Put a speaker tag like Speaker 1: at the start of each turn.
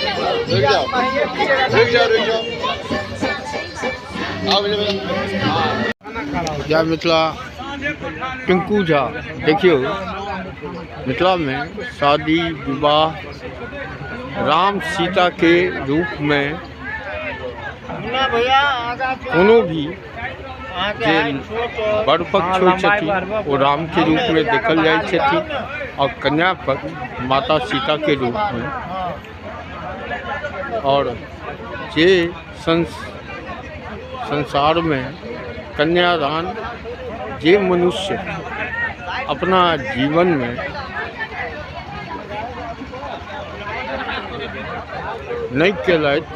Speaker 1: रुक जाओ रुक जाओ रुक जाओ। आओ जय मिथिला टिंकू झा। देखियो मिथिला में शादी विवाह राम सीता के रूप में कोनो भी जे बड़ पक्ष होइ छथिन वो राम के रूप में देखल जाय छथिन और कन्या पक्ष माता सीता के रूप में। और जे संसार में कन्यादान जे मनुष्य अपना जीवन में नहीं केलथि